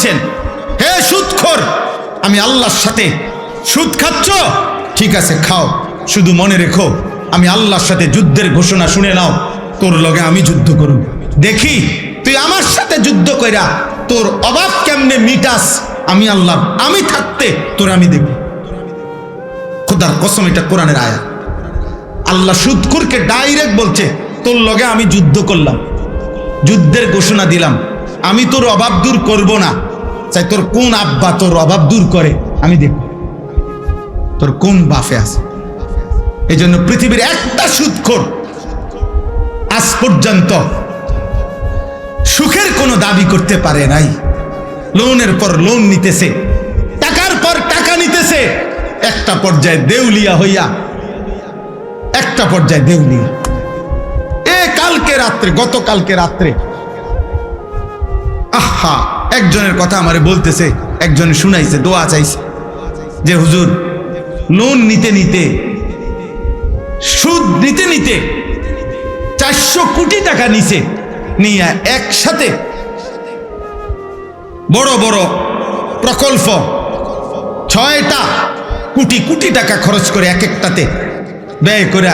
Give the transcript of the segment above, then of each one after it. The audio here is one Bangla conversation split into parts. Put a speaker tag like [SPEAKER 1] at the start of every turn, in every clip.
[SPEAKER 1] বলছেন, হে সুদখোর, আমি আল্লাহর সাথে সুদ খাচ্ছ? ঠিক আছে, খাও, শুধু মনে রেখো আমি আল্লাহর সাথে যুদ্ধের ঘোষণা শুনে নাও, তোর লগে আমি যুদ্ধ করব, দেখি তুই আমার সাথে যুদ্ধ কইরা তোর অভাব কেমনে মিটাস। আমি আল্লাহ, আমি থাকতে তোর আমি দেখব। খোদার কসম, এটা কোরআনের আয়াত। আল্লাহ সুদখোরকে ডাইরেক্ট বলছে, তোর লগে আমি যুদ্ধ করলাম, যুদ্ধের ঘোষণা দিলাম, আমি তোর অভাব দূর করব না, চাই তোর কোন আব্বা তোর অভাব দূর করে আমি দেখব, তোর কোন বাফে আছে। এই জন্য পৃথিবীর একটা সুদখোর আজ পর্যন্ত সুখের কোনো দাবি করতে পারে নাই। লোনের পর লোন নিতেছে, টাকার পর টাকা নিতেছে, একটা পর্যায়ে দেউলিয়া হইয়া, একটা পর্যায়ে দেউলিয়া। কালকে রাত্রে, গতকালকে রাত্রে, আহা, একজনের কথা আমারে বলতেছে, একজনে শুনাইছে, দোয়া চাইছে যে হুজুর, লোন নিতে নিতে, সুদ নিতে নিতে 400 কোটি টাকা নিছে, নিয়ে একসাথে বড় বড় প্রকল্প 6টা কোটি কোটি টাকা খরচ করে এক একটাতে ব্যয় করে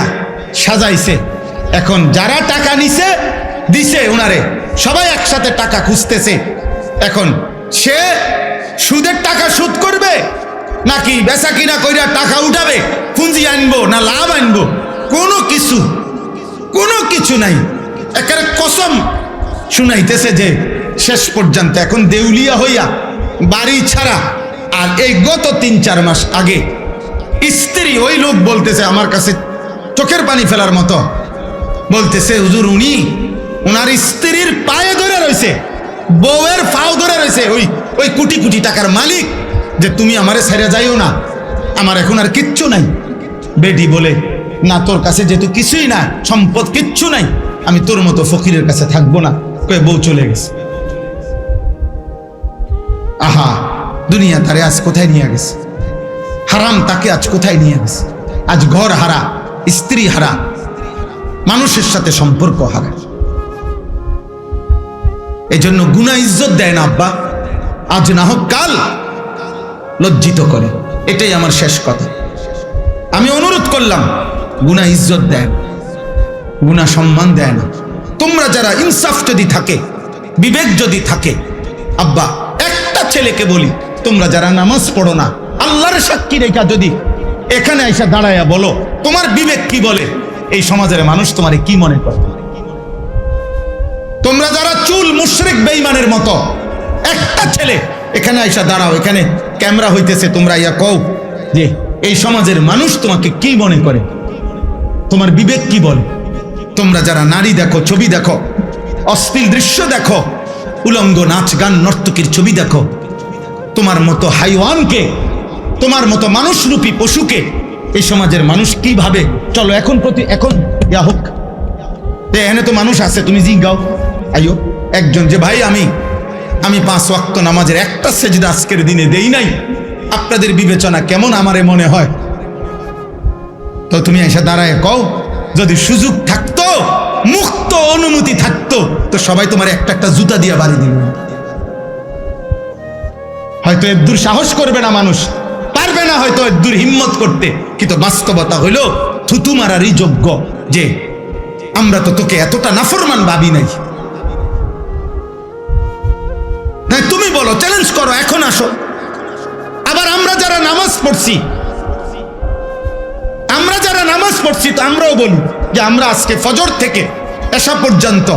[SPEAKER 1] সাজাইছে। এখন যারা টাকা নিছে দিছে ওনারে, সবাই একসাথে টাকা খুঁজতেছে। এখন সে সুদের টাকা সুদ করবে নাকি বেচা কিনা কইরা টাকা উঠাবে, পুঁজি আনবো না লাভ আনবো, কোনো কিছু নাই। একেবারে কসম শুনাইতেছে যে শেষ পর্যন্ত এখন দেউলিয়া হইয়া বাড়ি ছাড়া। আর এই গত 3-4 মাস আগে স্ত্রী, ওই লোক বলতেছে আমার কাছে চোখের পানি ফেলার মতো, বলতেছে হুজুর, উনি ওনার স্ত্রীর পায়ে ধরে রয়েছে, বউয়ের পাও ধরে রয়েছে, ওই কোটি কোটি টাকার মালিক, যে তুমি আমারে ছেড়ে যাইও না, আমার এখন আর কিচ্ছু নাই। বেটি বলে, না, তোর কাছে যেহেতু কিছুই না, সম্পদ কিচ্ছু নাই, আমি তোর মতো ফকিরের কাছে থাকবো না, কয়ে বউ চলে গেছে। আহা, দুনিয়া তারে আজ কোথায় নিয়ে গেছে, হারাম তাকে আজ কোথায় নিয়ে গেছে। আজ ঘর হারা, স্ত্রী হারা, মানুষের সাথে সম্পর্ক হারা। এই জন্য গুনাহ ইজ্জত দেয় না আব্বা, আজ না হোক কাল লজ্জিত করে। এটাই আমার শেষ কথা। আমি অনুরোধ করলাম, গুনাহ ইজ্জত দেয়, গুনাহ সম্মান দেয় না। তোমরা যারা ইনসাফ যদি থাকে, বিবেক যদি থাকে, আব্বা একটা ছেলেকে বলি, তোমরা যারা নামাজ পড়ো না, আল্লাহর সাক্ষী রেখা যদি এখানে আইসা দাঁড়াইয়া বলো তোমার বিবেক কি বলে, এই সমাজের মানুষ তোমারে কি মনে করে? তোমরা যারা চুল মুশরিক বেঈমানের মতো, একটা ছেলে এখানে আইসা দাঁড়াও, এখানে ক্যামেরা হইতেছে, তোমরা ইয়া কও যে এই সমাজের মানুষ তোমাকে কি মনে করে, তোমার বিবেক কি বলে? তোমরা যারা নারী দেখো, ছবি দেখো, অশ্লীল দৃশ্য দেখো, উলঙ্গ নাচ গান নর্তকীর ছবি দেখো, তোমার মতো হাইওয়ানকে, তোমার মতো মানুষরূপী পশুকে এই সমাজের মানুষ কি ভাবে? চলো এখন ইয়া হোক, এখানে তো মানুষ আছে, তুমি জিগাও আইও একজন যে ভাই আমি 5 ওয়াক্ত নামাজের একটা সেজদা আজকের দিনে দেই নাই, আপনাদের বিবেচনা কেমন আমারে মনে হয়? তো তুমি এসে দাঁড়ায় কও, যদি সুযোগ থাকতো, মুক্ত অনুমতি থাকতো, তো সবাই তোমার একটা একটা জুতা দিয়ে বাড়ি দিল। হয়তো এদ্দুর সাহস করবে না মানুষ, পারবে না হয়তো এদ্দুর হিম্মত করতে, কিন্তু বাস্তবতা হইল থুতু মারারই যোগ্য যে আমরা তো তোকে এতটা নাফরমান ভাবি নাই। তুমি বলো, চ্যালেঞ্জ করো, এখন আসো। আবার আমরা যারা নামাজ পড়ছি, তো আমরাও বলি যে আমরা আজকে ফজর থেকে এশা পর্যন্ত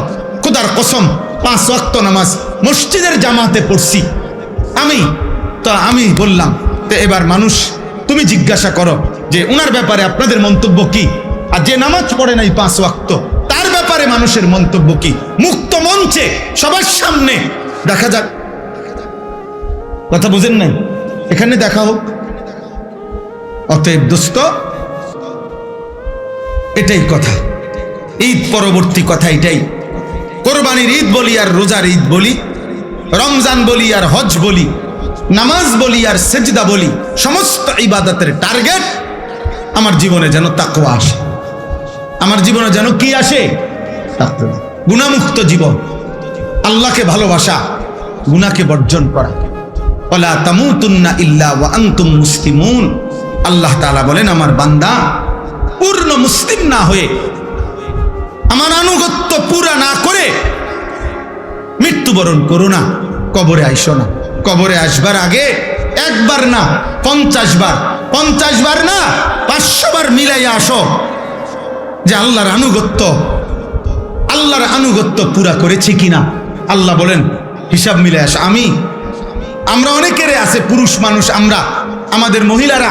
[SPEAKER 1] খোদার কসম 5 ওয়াক্ত নামাজ মসজিদের জামাতে পড়ছি। আমি বললাম, তো এবার মানুষ তুমি জিজ্ঞাসা করো যে উনার ব্যাপারে আপনাদের মন্তব্য কি, আর যে নামাজ পড়ে নাই 5 ওয়াক্ত তার ব্যাপারে মানুষের মন্তব্য কি? মুক্ত মঞ্চে সবার সামনে দেখা যাক। কথা বুঝেন নাই? এখানে দেখা হোক। অতএব দোস্ত, এটাই কথা, ঈদ পরবর্তী কথা এটাই। কোরবানির ঈদ বলি আর রোজার ঈদ বলি, রমজান বলি আর হজ বলি, নামাজ বলি আর সেজদা বলি, সমস্ত ইবাদতের টার্গেট আমার জীবনে যেন তাকওয়া আসে, আমার জীবনে যেন কি আসে? গুনাহমুক্ত জীবন, আল্লাহকে ভালোবাসা, গুনাহকে বর্জন করা। ওয়ালা তামুতুন্না ইল্লা ওয়া আনতুম মুসলিমুন। আল্লাহ তাআলা বলেন, আমার বান্দা পূর্ণ মুসলিম না হয়ে, আমার আনুগত্য পুরা না করে মৃত্যুবরণ করো না, কবরে আইসো না। কবরে আসবার আগে একবার না 50 বার, 50 বার না 500 বার মিলাইয়া আসো যে আল্লাহর আনুগত্য পুরা করেছি কিনা। আল্লাহ বলেন হিসাব মিলে আস। আমরা অনেকেরে আছে পুরুষ মানুষ, আমাদের মহিলারা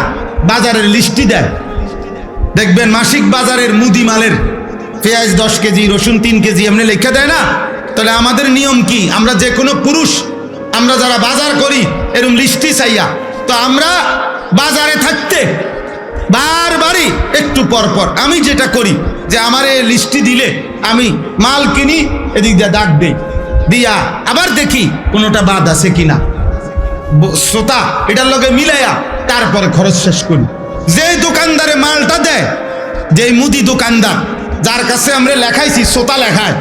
[SPEAKER 1] বাজারের লিস্টি দেয়, দেখবেন মাসিক বাজারের মুদি মালের পেঁয়াজ 10 কেজি, রসুন 3 কেজি এমনি লেখা দেয় না। তাহলে আমাদের নিয়ম কি? আমরা যে কোনো পুরুষ, আমরা যারা বাজার করি এরকম লিস্টি চাইয়া, তো আমরা বাজারে থাকতে বারবারই একটু পর পর আমি যেটা করি যে আমার এই লিস্টি দিলে আমি মাল কিনি, এদিক দিয়ে দাগ দেই, দিয়া আবার দেখি কোনোটা বাদ আছে কিনা, শ্রোতা এটার লগে মিলাইয়া তারপরে খরচ শেষ করি। যেই দোকানদারে মালটা দেয়, যেই মুদি দোকানদার যার কাছে আমরা লেখাইছি শ্রোতা লেখায়,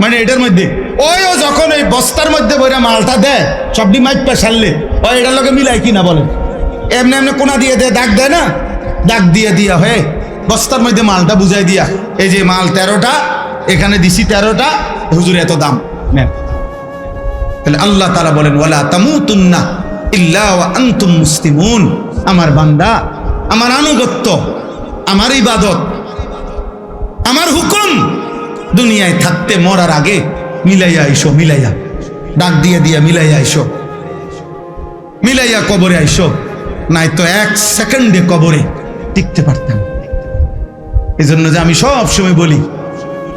[SPEAKER 1] মানে এটার মধ্যে ওইও যখন এই বস্তার মধ্যে বইরা মালটা দেয় সবটি মাইপা সারলে ওই এটার লগে মিলাই কিনা বলেন, এমনি এমনি কোনা দিয়ে দেয়, দাগ দেয় না, দাগ দিয়ে দিয়া হয়ে বস্তার মধ্যে মালটা বুঝাই দিয়া, এই যে মাল 13টা, এখানে দিছি 13টা, হুজুর এত দাম নেন। তাহলে আল্লাহ তাআলা বলেন, ওয়ালা তামুতুন্না ইল্লা ওয়া আনতুম মুসলিমুন। আমার বান্দা, আমার আনুগত্য, আমার ইবাদত, আমার হুকুম দুনিয়ায় থাকতে মরার আগে মিলাইয়া আইসো, মিলাইয়া ডাক দিয়ে দিয়া মিলাইয়া আইসো, মিলাইয়া কবরে আইসো, নাই তো 1 সেকেন্ডে কবরে টিকতে পারতাম। এই জন্য যে আমি সব সময় বলি,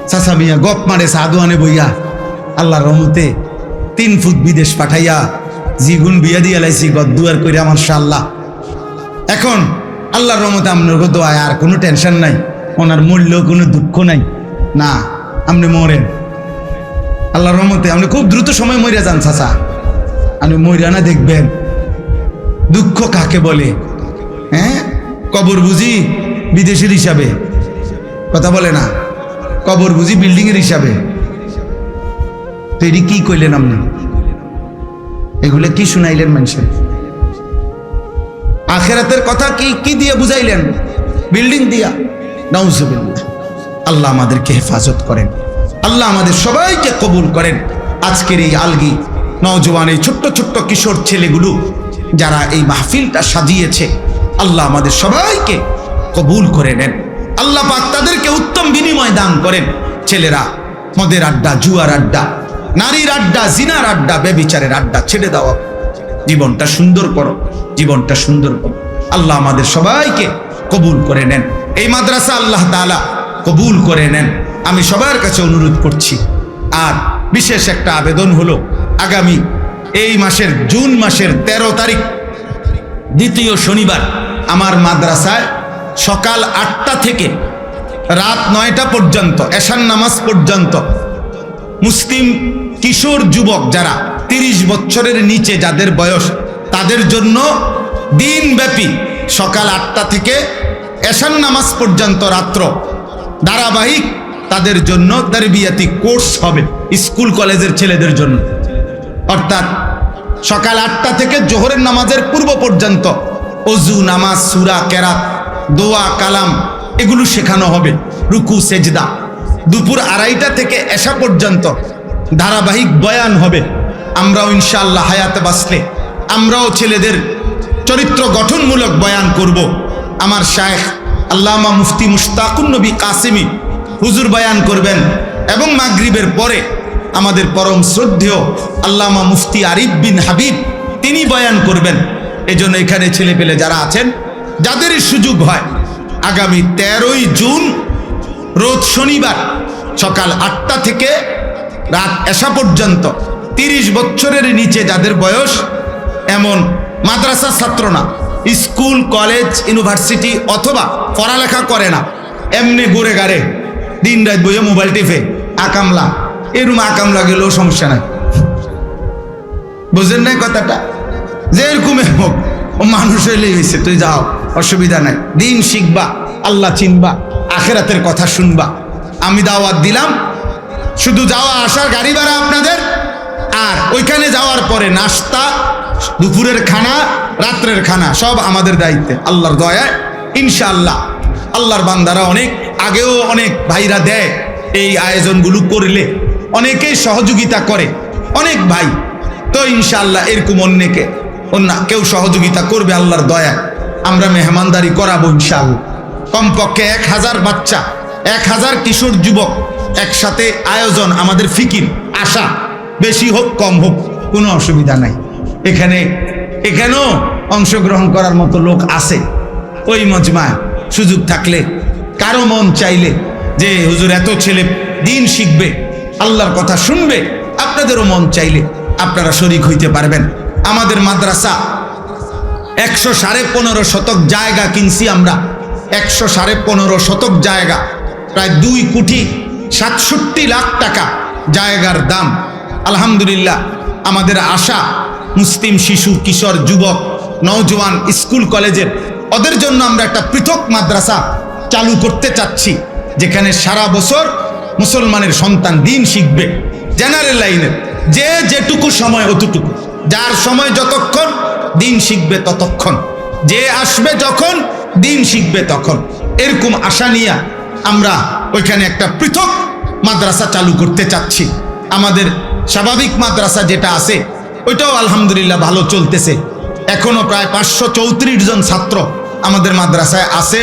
[SPEAKER 1] চাচা মিয়া গপ মারে সাদুয়ানে বইয়া আল্লাহর রহমতে 3 ফুট বিদেশ পাঠাইয়া জিগুন বিয়া দিয়া লাইছি গদ্দুয়ার করে আমার শাল্লাহ। এখন আল্লাহর রহমতে আপনার দোয়ায় আর কোনো টেনশন নাই, ওনার মূল্য কোনো দুঃখ নাই। না, আপনি মরেন আল্লাহর রহমতে, আপনি খুব দ্রুত সময় মরে যান চাচা, আপনি মরিয়া না দেখবেন দুঃখ কাকে বলে। হ্যাঁ, কবর বুঝি বিদেশের হিসাবে কথা বলে না, কবর বুঝি বিল্ডিং এর হিসাবে। তো এটি কি কইলেন আপনি? এগুলো কি শুনাইলেন মানুষের? আখিরাতের কথা কি দিয়ে বুঝাইলেন? বিল্ডিং দিয়া। নাউজুবিল্লাহ। আল্লাহ আমাদেরকে হেফাজত করেন, আল্লাহ আমাদের সবাইকে কবুল করেন। আজকের এই আলগি নওজওয়ান, এই ছোট্ট ছোট্ট কিশোর ছেলেগুলো যারা এই মাহফিলটা সাজিয়েছে, আল্লাহ আমাদের সবাইকে কবুল করে নেন। আল্লাহ পাক তাদেরকে উত্তম বিনিময় দান করেন। ছেলেরা মদের আড্ডা, জুয়ার আড্ডা, নারীর আড্ডা, জিনার আড্ডা, ব্যভিচারের আড্ডা ছেড়ে দাও, জীবনটা সুন্দর করো, জীবনটা সুন্দর করো। আল্লাহ আমাদের সবাইকে কবুল করে নেন। এই মাদ্রাসা আল্লাহ তাআলা কবুল করে নেন। আমি সবার কাছে অনুরোধ করছি। আর বিশেষ একটা আবেদন হলো, আগামী এই মাসের জুন মাসের 13 তারিখ দ্বিতীয় শনিবার আমার মাদ্রাসায় সকাল 8টা থেকে রাত 9টা পর্যন্ত, এশার নামাজ পর্যন্ত মুসলিম কিশোর যুবক যারা 30 বছরের নিচে যাদের বয়স, তাদের জন্য দিনব্যাপী সকাল 8টা থেকে এশার নামাজ পর্যন্ত রাত্র ধারাবাহিক তাদের জন্য তারবিয়াতি কোর্স হবে স্কুল কলেজের ছেলেদের জন্য। অর্থাৎ সকাল 8টা থেকে জোহরের নামাজের পূর্ব পর্যন্ত ওযু, নামাজ, সূরা, কেরাত, দোয়া, কালাম এগুলো শেখানো হবে, রুকু, সেজদা। দুপুর 2:30টা থেকে এশা পর্যন্ত ধারাবাহিক বয়ান হবে। আমরাও ইনশাআল্লাহ হায়াতে বাঁচলে আমরাও ছেলেদের চরিত্র গঠনমূলক বয়ান করব। আমার শায়েখ আল্লামা মুফতি মুশতাকুন নবী কাসেমি হুজুর বয়ান করবেন, এবং মাগরিবের পরে আমাদের পরম শ্রদ্ধেয় আল্লামা মুফতি আরিফ বিন হাবিব তিনি বয়ান করবেন। এজন্য এখানে ছেলে পেলে যারা আছেন, যাদেরই সুযোগ হয়, আগামী 13ই জুন রোজ শনিবার সকাল 8টা থেকে রাত এশা পর্যন্ত 30 বছরের নিচে যাদের বয়স, এমন মাদ্রাসা ছাত্র না, স্কুল, কলেজ, ইউনিভার্সিটি অথবা পড়ালেখা করে না, এমনি ঘুরে গাড়ে দিন রাত বইয়ে মোবাইল টিপে আকামলা, এরকম আকামলা গেলেও সমস্যা নাই। বুঝলেন নাই কথাটা? যে এরকম হোক, ও মানুষ হইলে হয়েছে, তুই যাও, অসুবিধা নাই, দিন শিখবা, আল্লাহ চিনবা, আখিরাতের কথা শুনবা। আমি দাওয়াত দিলাম, শুধু যাওয়া আসার গাড়ি ভাড়া আপনাদের, আর ওইখানে যাওয়ার পরে নাস্তা, দুপুরের খানা, রাত্রের খানা সব আমাদের দায়িত্বে। আল্লাহর দয়ায় ইনশাআল্লাহ আল্লাহর বান্দারা অনেক আগেও অনেক ভাইরা দেয়, এই আয়োজনগুলো করলে অনেকেই সহযোগিতা করে, অনেক ভাই। তো ইনশাআল্লাহ এরকম অন্য কেউ সহযোগিতা করবে আল্লাহর দয়ায়, আমরা মেহমানদারি করাবো ইনশাআল্লাহ। কমপক্ষে 1000 বাচ্চা, 1000 কিশোর যুবক একসাথে আয়োজন, আমাদের ফিকির আশা, বেশি হোক কম হোক কোনো অসুবিধা নাই। এখানেও অংশগ্রহণ করার মতো লোক আছে ওই মজমায়। সুযোগ থাকলে কারো মন চাইলে যে হুজুর এত ছেলে দিন শিখবে, আল্লাহর কথা শুনবে, আপনাদেরও মন চাইলে আপনারা শরীক হইতে পারবেন। আমাদের মাদ্রাসা 115.5 শতক জায়গা কিনছি আমরা, 115.5 শতক জায়গা, প্রায় 2,67,00,000 টাকা জায়গার দাম। আলহামদুলিল্লাহ আমাদের আশা মুসলিম শিশু, কিশোর, যুবক, নওজোয়ান, স্কুল কলেজের ওদের জন্য আমরা একটা পৃথক মাদ্রাসা চালু করতে চাচ্ছি, যেখানে সারা বছর মুসলমানের সন্তান দিন শিখবে, জেনারেল লাইনের, যে যেটুকু সময় অতটুকু, যার সময় যতক্ষণ দিন শিখবে ততক্ষণ, যে আসবে যখন দিন শিখবে তখন। এরকম আশা নিয়ে আমরা ওইখানে একটা পৃথক মাদ্রাসা চালু করতে চাচ্ছি। আমাদের স্বাভাবিক মাদ্রাসা যেটা আছে ওইটাও আলহামদুলিল্লাহ ভালো চলতেছে। এখনো প্রায় 534 জন ছাত্র আমাদের মাদ্রাসায় আছে,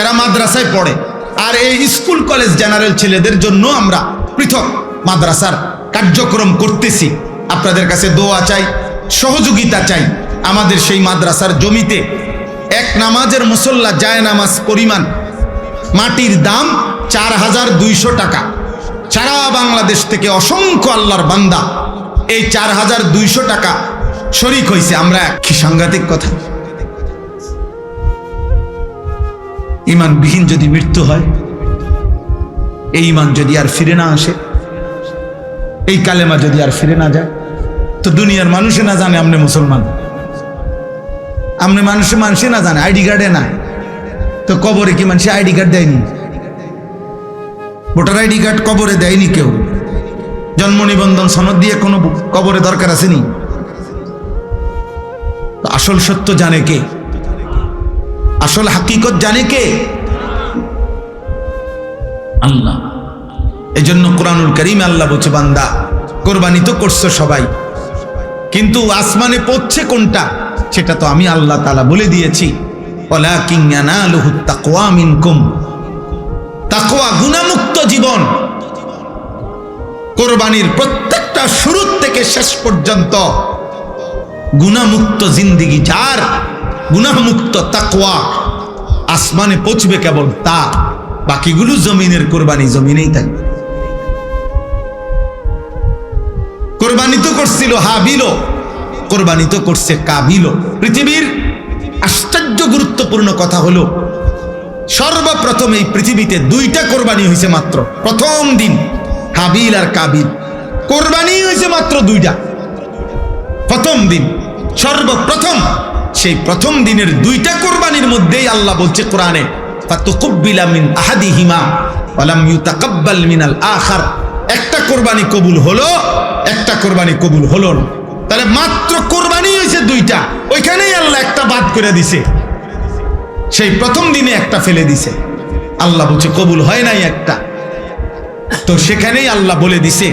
[SPEAKER 1] এরা মাদ্রাসায় পড়ে। আর এই স্কুল কলেজ জেনারেল ছেলেদের জন্য আমরা পৃথক মাদ্রাসার কার্যক্রম করতেছি। আপনাদের কাছে দোয়া চাই, সহযোগিতা চাই। আমাদের সেই মাদ্রাসার জমিতে এক নামাজের মুসল্লা জায় নামাজ পরিমাণ মাটির দাম 4200 টাকা। সারা বাংলাদেশ থেকে অসংখ্য আল্লাহর বান্দা এই 4200 টাকা শরিক হয়েছে। আমরা কি সাংঘাতিক কথা! ইমানবিহীন যদি মৃত্যু হয়, এই ইমান যদি আর ফিরে না আসে, এই কালেমা যদি আর ফিরে না যায়, তো দুনিয়ার মানুষে না জানে আপনি মুসলমান, আপনি মানুষে না জানে, আইডি কার্ডে না, তো কবরে কি মানুষে আইডি কার্ড দেয়নি? ভোটার আইডি কার্ড কবরে দেয়নি কেউ। জন্ম নিবন্ধন সনদ দিয়ে কোনো কবরে দরকার আসেনি। আসল সত্য জানে কে? আসল হাকিকত জানে কে? আল্লাহ। এজন্য কোরআনুল কারীমে আল্লাহ বলছে, বান্দা কোরবানি তো করছো সবাই, কিন্তু আসমানে পৌঁছে কোনটা সেটা তো আমি আল্লাহ তাআলা বলে দিয়েছি। ওয়ালাকিন ইয়ানালুহুত তাকওয়া মিনকুম, তাকওয়া গুনাহমুক্ত জীবন। কোরবানির প্রত্যেকটা শুরু থেকে শেষ পর্যন্ত গুনাহমুক্ত জিন্দেগি যার, গুনাহমুক্ত তাকওয়া, আসমানে পৌঁছবে কেবল তা। বাকিগুলো জমিনের কোরবানি জমিনেই থাকবে। কোরবানি তো করছিল হাবিলও, কোরবানি তো করছে কাবিলও। পৃথিবীর আশ্চর্য গুরুত্বপূর্ণ কথা হলো, সর্বপ্রথম এই পৃথিবীতে 2টা কোরবানি হয়েছে মাত্র। প্রথম দিন হাবিল আর কাবিল, কোরবানি হয়েছে মাত্র 2টা। প্রথম দিন, সর্বপ্রথম, সেই প্রথম দিনের 2টা কোরবানির মধ্যেই আল্লাহ বলছে কোরআনে, ফাতুকুব্বিলা মিন আহাদিহিমা ওয়া লাম ইউতাকাব্বাল মিনাল আখার। একটা কোরবানি কবুল হলো, একটা কোরবানি কবুল হলো না। তাহলে মাত্র কোরবানি হয়েছে 2টা, ওইখানেই আল্লাহ একটা বাদ করে দিছে। সেই প্রথম দিনে একটা ফেলে দিছে, আল্লাহ বলছে কবুল হয় নাই একটা। তো সেখানেই আল্লাহ বলে দিছে,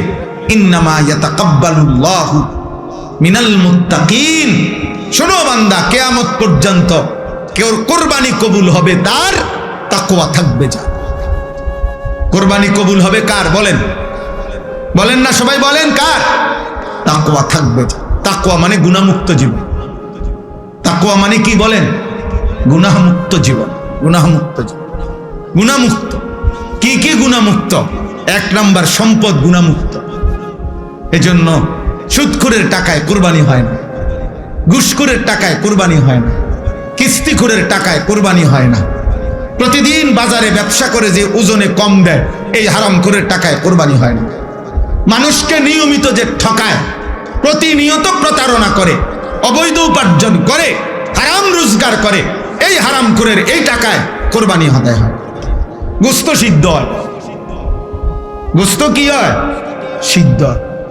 [SPEAKER 1] ইন্নামা ইয়াতাকাব্বালুল্লাহু মিনাল মুত্তাকিন। শোনো বান্দা, কিয়ামত পর্যন্ত কেউ কোরবানি কবুল হবে তার তাকওয়া থাকবে। যা কোরবানি কবুল হবে কার বলেন? বলেন না সবাই, বলেন কার? তাকওয়া থাকবে। তাকওয়া মানে গুনাহমুক্ত জীবন। তাকওয়া মানে কি বলেন? গুনাহমুক্ত জীবন। গুনাহমুক্ত জীবন, গুনাহমুক্ত। কি কি গুনাহমুক্ত? 1 নম্বর সম্পদ গুনাহমুক্ত। এজন্য সুদখোরের টাকায় কোরবানি হয় না, ঘুষখোরের টাকায় কোরবানি হয় না, কিস্তিখোরের টাকায় কোরবানি হয় না, প্রতিদিন বাজারে ব্যবসা করে যে ওজনে কম দেয় এই হারামখোরের টাকায় কোরবানি হয় না, মানুষকে নিয়মিত যে ঠকায়, প্রতিনিয়ত প্রতারণা করে, অবৈধ উপার্জন করে, হারাম রোজগার করে, এই হারামখোরের এই টাকায় কোরবানি আদায় হয়। গোস্ত সিদ্ধ হয়, গোস্ত কি হয়? সিদ্ধ।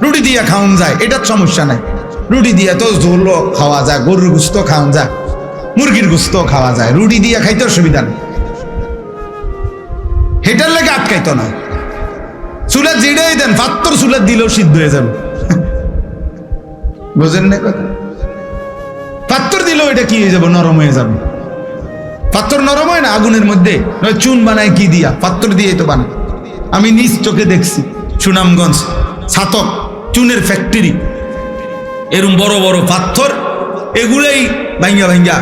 [SPEAKER 1] রুটি দিয়ে খাওয়ান যায়, এটার সমস্যা নাই। রুটি দিয়া তো ঝোল খাওয়া যায়, গরুর গোস্ত খাওয়া যায়, মুরগির গোস্ত খাওয়া যায়, রুটি দিয়া খাইতে অসুবিধা নেই, হেটার লেগে আটকাইতো না। চুলা জিড়েই দেন, পাত্তর চুলা দিলেও সিদ্ধ হয়ে যাবে, বুঝেন না কথা? পাত্তর দিলেও এটা কি হয়ে যাবে, নরম হয়ে যাবে। পাত্তর নরম হয় না আগুনের মধ্যে, চুন বানায় কি দিয়া, পাত্তর দিয়ে তো বানায়। আমি নিজ চোখে দেখছি সুনামগঞ্জ ছাতক চুনের ফ্যাক্টরি, এরম বড় বড় পাথর, এগুলাই ভাঙ্গা ভাঙ্গা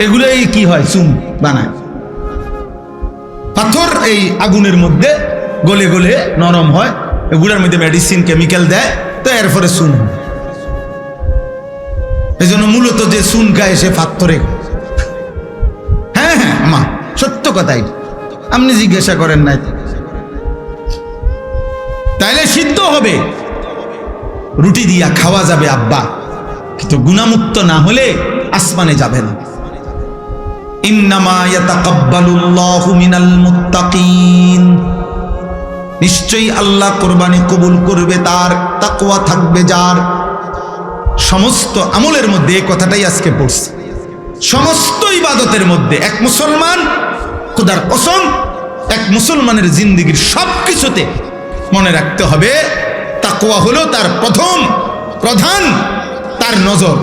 [SPEAKER 1] এগুলাই কি হয়, চুন বানায়। পাথর এই আগুনের মধ্যে গলে গলে নরম হয়, এগুলোর মধ্যে মেডিসিন কেমিক্যাল দেয়, তো এরপরে চুন। এই জন্য মূলত যে চুন খায় সে পাথরে। হ্যাঁ হ্যাঁ মা, সত্য কথাই, আপনি জিজ্ঞাসা করেন নাই, তাইলে সিদ্ধ হবে, রুটি দিয়া খাওয়া যাবে আব্বা, কিন্তু গুনাহমুক্ত না হলে আসমানে যাবে না। ইন্নামা ইয়াতাকাব্বালুল্লাহু মিনাল মুত্তাকিন, নিশ্চয়ই আল্লাহ কোরবানি কবুল করবে তার, তাকওয়া থাকবে যার। সমস্ত আমলের মধ্যে এই কথাটাই আজকে পড়ছে, সমস্ত ইবাদতের মধ্যে এক মুসলমান, খোদার কসম, এক মুসলমানের জিন্দেগীর সবকিছুতে মনে রাখতে হবে তাকওয়া হলো তার প্রধান তার নজর।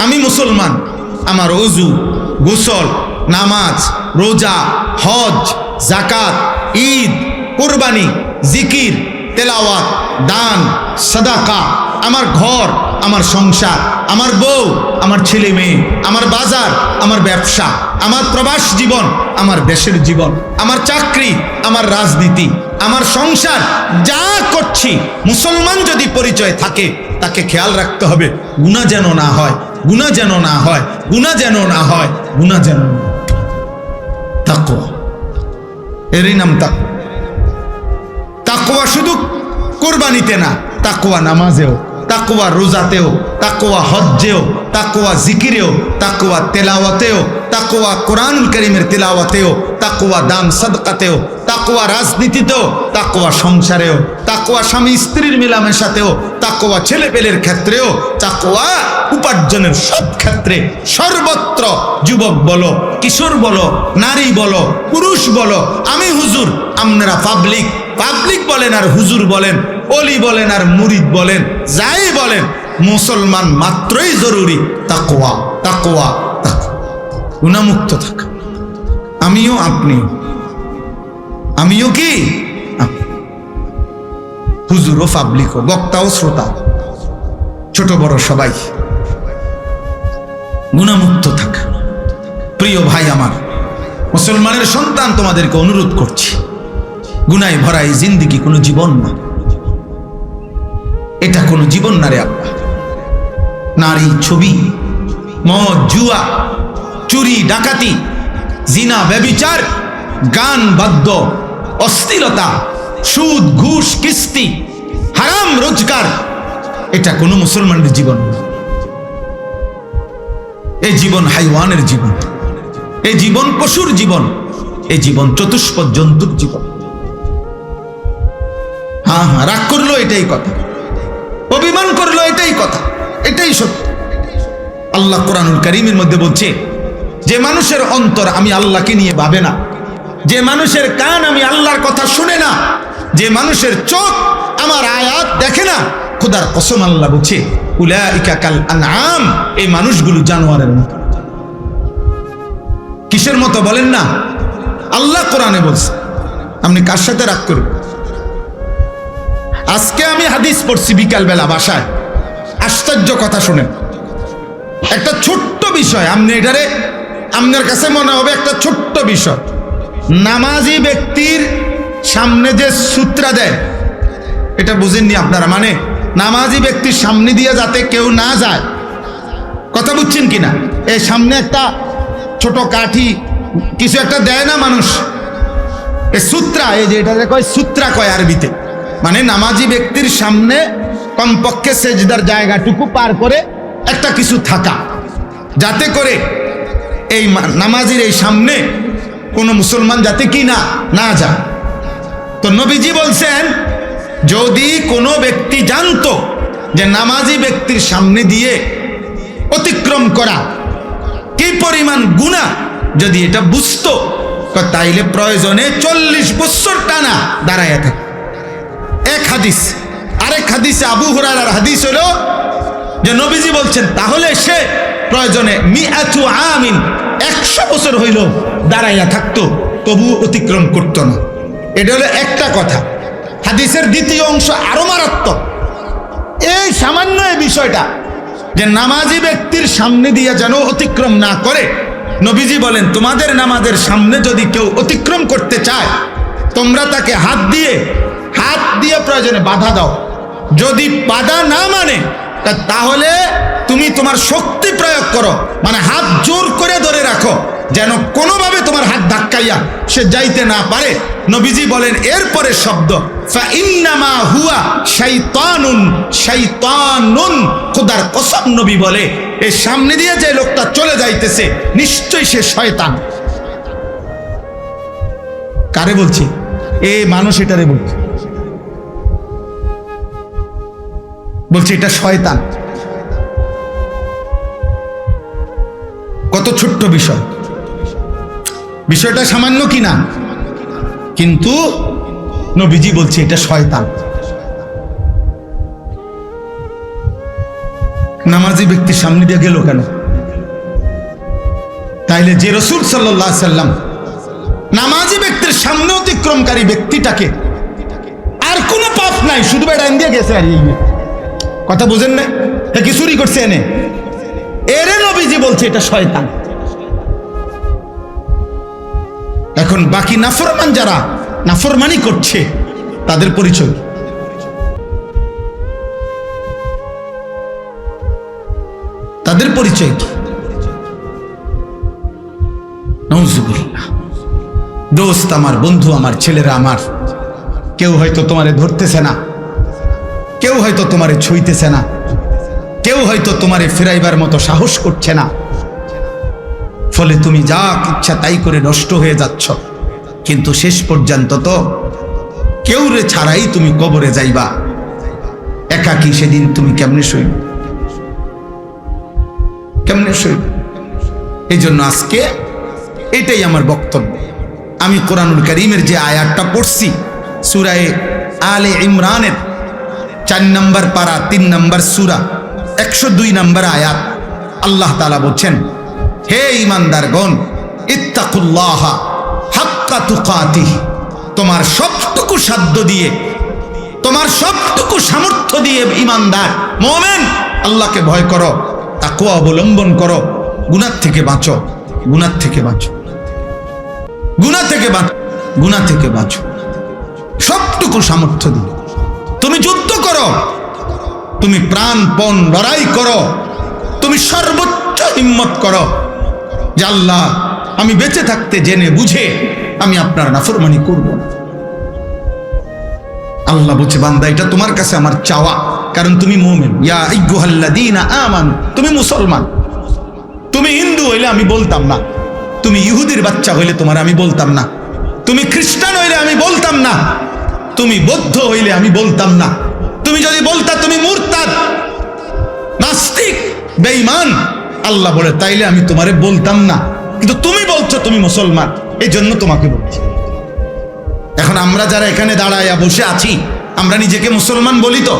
[SPEAKER 1] আমি মুসলমান, আমার ওযু, গোসল, নামাজ, রোজা, হজ, যাকাত, ঈদ, কুরবানি, জিকির, তেলাওয়াত, দান, সাদাকা, আমার ঘর, আমার সংসার, আমার বউ, আমার ছেলে মেয়ে, আমার বাজার, আমার ব্যবসা, আমার প্রবাস জীবন, আমার দেশের জীবন, আমার চাকরি, আমার রাজনীতি, আমার সংসার, যা করছি, মুসলমান যদি পরিচয় থাকে তাকে খেয়াল রাখতে হবে গুনাহ যেন না হয়, গুনাহ যেন না হয়, গুনাহ যেন না হয়, গুনাহ যেন না হয়। তাকওয়া, এরই নাম তাকওয়া। তাকওয়া শুধু কুরবানিতে না, তাকওয়া নামাজেও, তাকওয়া রোজাতেও, তাকওয়া হজ্জেও, তাকওয়া জিকিরেও, তাকওয়া তেলাওয়াতেও, তাকওয়া কোরআনুল কারীমের তেলাওয়াতেও, তাকওয়া দান সাদকাতেও, তাকওয়া রাজনীতিতেও, তাকওয়া সংসারেও, তাকওয়া স্বামী স্ত্রীর মেলামেশাতেও, তাকওয়া ছেলেপেলের ক্ষেত্রেও, তাকওয়া উপার্জনের সব ক্ষেত্রে, সর্বত্র। যুবক বলো, কিশোর বলো, নারী বলো, পুরুষ বলো, আমি হুজুর, আপনারা পাবলিক বলেন আর হুজুর বলেন, ওলি বলেন আর মুরিদ বলেন, যাই বলেন, মুসলমান মাত্রই জরুরি তাকওয়া, তাকওয়া, তাকওয়া, গুনাহমুক্ত থাকা। আমিও আপনিও, আমিও কি হুজুর ও পাবলিক ও বক্তা ও শ্রোতা, ছোট বড় সবাই গুনাহমুক্ত থাকা। প্রিয় ভাই আমার, মুসলমানের সন্তান, তোমাদেরকে অনুরোধ করছি, গুনাহে ভরা এই জিন্দেগি কোনো জীবন না, এটা কোনো জীবন না রে আব্বা। নারী, ছবি, মদ, জুয়া, চুরি, ডাকাতি, জিনা, ব্যভিচার, গান, বাদ্য, অশ্লীলতা, সুদ, ঘুষ, কিস্তি, হারাম রোজগার, এটা কোনো মুসলমানের জীবন না। এই জীবন হাইওয়ানের জীবন, এই জীবন পশুর জীবন, এই জীবন চতুষ্পদ জন্তুর জীবন। হ্যাঁ হ্যাঁ, রাগ করলো এটাই কথা, অভিমান করলো এটাই কথা, এটাই সত্য। আল্লাহ কোরআনুল কারীমের মধ্যে বলছে, যে মানুষের অন্তর আমি আল্লাহকে নিয়ে ভাবে না, যে মানুষের কান আমি আল্লাহর কথা শুনে না, যে মানুষের চোখ আমার আয়াত দেখে না, খোদার কসম আল্লাহ বলছে, উলাইকা কাল আনআম, এই মানুষগুলো জানোয়ারের মতো। কিসের মতো বলেন না? আল্লাহ কোরআনে বলছে। আপনি কার সাথে রাগ করবেন? আজকে আমি হাদিস পড়ছি বিকালবেলা বাসায়, আশ্চর্য কথা শুনেন। একটা ছোট্ট বিষয়, আপনি এটারে, আপনার কাছে মনে হবে একটা ছোট্ট বিষয়। নামাজি ব্যক্তির সামনে যে সূত্রা দেয়, এটা বুঝেননি আপনারা? মানে নামাজি ব্যক্তির সামনে দিয়ে যাতে কেউ না যায়, কথা বুঝছেন কিনা? এই সামনে একটা ছোট কাঠি কিছু একটা দেয় না মানুষ, এই সূত্রা, এই যে এটা কয় সূত্রা কয় আরবিতে, মানে নামাজি ব্যক্তির সামনে কমপক্ষে সেজদার জায়গাটুকু পার করে একটা কিছু থাকা, যাতে করে এই নামাজির এই সামনে কোনো মুসলমান যাতে কি না যায়। তো নবীজি বলছেন, যদি কোনো ব্যক্তি জানতো যে নামাজি ব্যক্তির সামনে দিয়ে অতিক্রম করা কি পরিমাণ গুনাহ, যদি এটা বুঝতো তাইলে প্রয়োজনে 40 বছর টানা দাঁড়ায় থাকে। এক হাদিস। আরেক হাদিসে আবু হুরায়রার হাদিস হলো যে নবীজি বলছেন তাহলে সে প্রয়োজনে 100 আমিন 100 বছর হইল দাঁড়াইয়া থাকতো, তবু অতিক্রম করত না। এটা হলো একটা কথা। হাদিসের দ্বিতীয় অংশ আরো মারাত্মক। এই সামান্য এই বিষয়টা যে নামাজি ব্যক্তির সামনে দিয়ে যেন অতিক্রম না করে, নবীজি বলেন তোমাদের নামাজের সামনে যদি কেউ অতিক্রম করতে চায় তোমরা তাকে হাত দিয়ে প্রয়োজনে বাধা দাও। যদি বাধা না মানে তাহলে তুমি তোমার শক্তি প্রয়োগ করো, মানে হাত জোর করে ধরে রাখো যেন কোনোভাবে তোমার হাত ধাক্কাইয়া সে যাইতে না পারে। নবীজি বলেন এরপরে শব্দ ফাইন্নামা হুয়া শাইতানুন শাইতানুন, খোদার কসম নবী বলে এর সামনে দিয়ে যে লোকটা চলে যাইতেছে নিশ্চয়ই সে শয়তান। কারে বলছি? এ মানুষ এটারে বলছে এটা শয়তান। কত ছোট্ট বিষয়, বিষয়টা সামান্য কিনা, কিন্তু নবীজি বলছে এটা শয়তান। নামাজি ব্যক্তির সামনে দিয়ে গেল কেন? তাইলে যে রাসূল সাল্লাল্লাহু আলাইহি সাল্লাম নামাজি ব্যক্তির সামনে অতিক্রমকারী ব্যক্তিটাকে আর কোনো পাপ নাই, শুধু বেড়ান দিয়ে গেছে। আর কথা বুঝেন না? কি চুরি করছে এনে? এরে নবীজি বলছে এটা শয়তান। এখন বাকি নাফরমান যারা নাফরমানি করছে তাদের পরিচয়, তাদের পরিচয় কি? নাউজুবিল্লাহ। দোস্ত আমার, বন্ধু আমার, ছেলেরা আমার, কেউ হয়তো তোমারে ধরতেছে না, কেউ হয়তো তোমারে ছুঁইতেছে না, কেউ হয়তো তোমারে ফিরাইবার মতো সাহস করছে না, ফলে তুমি যা ইচ্ছা তাই করে নষ্ট হয়ে যাচ্ছ। কিন্তু শেষ পর্যন্ত তো কেউ রে ছাড়াই তুমি কবরে যাইবা। একাকী সেদিন তুমি কেমনে সইবে? কেমনে সইবে? এই জন্য আজকে এটাই আমার বক্তব্য। আমি কোরআনুল কারীমের যে আয়াতটা পড়ছি সূরা আলে ইমরানের 4 নম্বর পারা 3 নম্বর সূরা 102 নম্বর আয়াত, আল্লাহ তাআলা বলছেন হে ঈমানদারগণ ইত্তাকুল্লাহা হাক্কা তুকাতিহি, তোমার সবটুকু সাধ্য দিয়ে, তোমার সবটুকু সামর্থ্য দিয়ে ঈমানদার মুমিন আল্লাহকে ভয় করো, তাকওয়া অবলম্বন করো, গুনাহ থেকে বাঁচো, গুনাহ থেকে বাঁচো, গুনাহ থেকে বাঁচো, গুনাহ থেকে বাঁচো। সবটুকু সামর্থ্য দিয়ে তুমি যুদ্ধ করো, তুমি প্রাণপণ লড়াই করো, তুমি সর্বোচ্চ হিম্মত করো যে আল্লাহ আমি বেঁচে থাকতে জেনে বুঝে আমি আপনার নাফরমানি করব না। আল্লাহ বলছে বান্দা এটা তোমার কাছে আমার চাওয়া, কারণ তুমি মুমিন। ইয়া আইয়ুহাল্লাযীনা আমানু, তুমি মুসলমান। তুমি হিন্দু হইলে আমি বলতাম না, তুমি ইহুদির বাচ্চা হইলে তোমার আমি বলতাম না, তুমি খ্রিস্টান হইলে আমি বলতাম না, তুমি বৌদ্ধ হইলে আমি বলতাম না, তুমি যদি বলতা তুমি মুরতাদ, নাস্তিক, বেঈমান, আল্লাহ বলে তাইলে আমি তোমারে বলতাম না, কিন্তু তুমি বলছো তুমি মুসলমান, এই জন্য তোমাকে বলছি। এখন আমরা যারা এখানে দাঁড়ায়া বসে আছি আমরা নিজেকে মুসলমান বলি তো?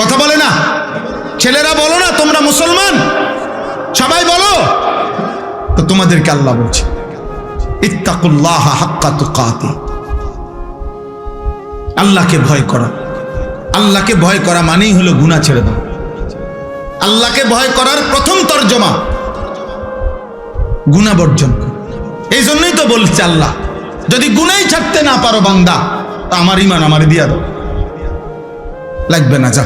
[SPEAKER 1] কথা বলে না? ছেলেরা বলো না তোমরা মুসলমান? সবাই বলো তো। তোমাদেরকে আল্লাহ বলছে ইত্তাকুল্লাহা হাক্কা তুকাতি, আল্লাহকে ভয় করা। আল্লাহকে ভয় করা মানেই হলো গুনাহ ছেড়ে দাও। আল্লাহকে ভয় করার প্রথম তর্জমা গুনাহ বর্জন কর। এই জন্যই তো বলছে আল্লাহ যদি গুনাহই ছাড়তে না পারো বান্দা, তা আমার ঈমান আমারে দিয়া দাও, লাগবে না, যা।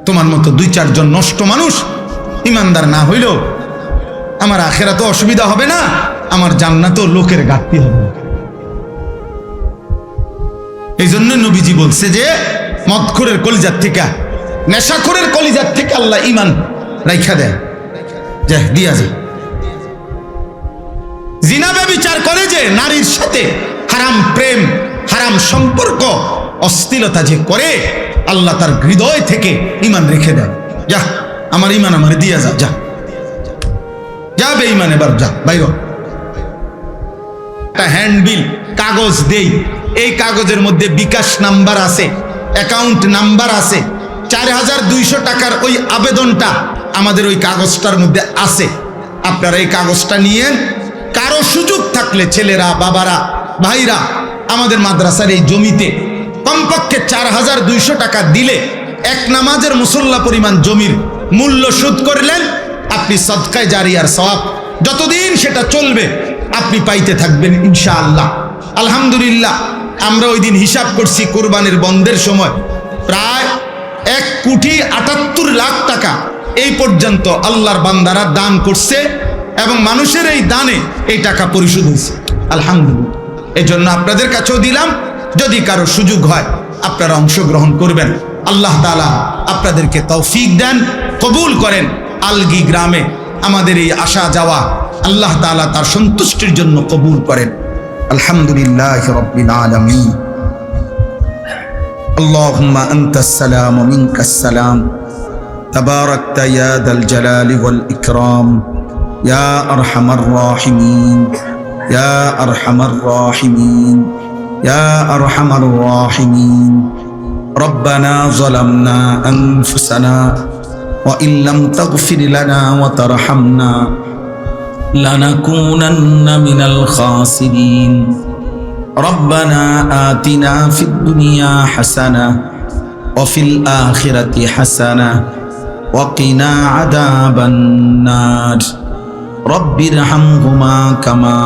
[SPEAKER 1] তোমার মতো 2-4 জন নষ্ট মানুষ ঈমানদার না হইলেও আমার আখিরাতে অসুবিধা হবে না, আমার জান্নাতেও লোকের ঘাটতি হবে না। এই জন্য নবীজি বলছে যে মদখোরের কলিজার থেকে, নেশাখোরের কলিজার থেকে আল্লাহ ঈমান রাইখা দেয়, যায় দিয়া যায়। জিনা ব্যভিচার করে যে নারীর সাথে, হারাম প্রেম, হারাম সম্পর্ক, অশ্লীলতা যে করে, আল্লাহ তার হৃদয় থেকে ঈমান রেখে দেয়। যা আমার ঈমান আমার দিয়া যা, যা যা বেঈমান, এবার যা বাইর। একটা হ্যান্ডবিল কাগজ দেই, এই কাগজের মধ্যে বিকাশ নাম্বার আছে, অ্যাকাউন্ট নাম্বার আছে, 4200 টাকার ওই আবেদনটা আমাদের ওই কাগজটার মধ্যে আছে। আপনারা এই কাগজটা নিয়ে কারো সুযোগ থাকলে ছেলেরা, বাবারা, ভাইরা আমাদের মাদ্রাসার এই জমিতে কমপক্ষে 4200 টাকা দিলে এক নামাজের মুসল্লা পরিমাণ জমির মূল্য শোধ করলেন আপনি। সদকায়ে জারিয়ার সওয়াব যতদিন সেটা চলবে আপনি পাইতে থাকবেন ইনশাআল্লাহ। আলহামদুলিল্লাহ, আমরা ওই দিন হিসাব করছি কুরবানির বন্ধের সময় প্রায় 1,78,00,000 টাকা এই পর্যন্ত আল্লাহর বান্দারা দান করছে এবং মানুষের এই দানে এই টাকা পরিশোধ হয়েছে আলহামদুলিল্লাহ। এই জন্য আপনাদের কাছেও দিলাম, যদি কারো সুযোগ হয় আপনারা অংশগ্রহণ করবেন। আল্লাহ তাআলা আপনাদেরকে তৌফিক দেন, কবুল করেন। আলগি গ্রামে আমাদের এই আসা যাওয়া আল্লাহ তাআলা তার সন্তুষ্টির জন্য কবুল করেন। আলহামদুলিল্লাহি রাব্বিল আলামিন। আল্লাহুম্মা আনতাস সালাম ওয়া মিনকাস সালাম, তাবারাকতা ইয়া দাল জালালি ওয়াল ইকরাম, ইয়া আরহামার রাহিমিন, ইয়া আরহামার রাহিমিন, ইয়া আরহামার রাহিমিন। রব্বানা যালামনা আনফুসানা ওয়া ইল্লাম তাগফির লানা ওয়া তারহামনা লানাকুনান্না মিনাল খাসিরিন। রব্বানা আতিনা ফিদ দুনিয়া হাসানাহ ওয়া ফিল আখিরাতি হাসানাহ ওয়া কিনা আযাবান নার। রব্বিরহামহুমা কামা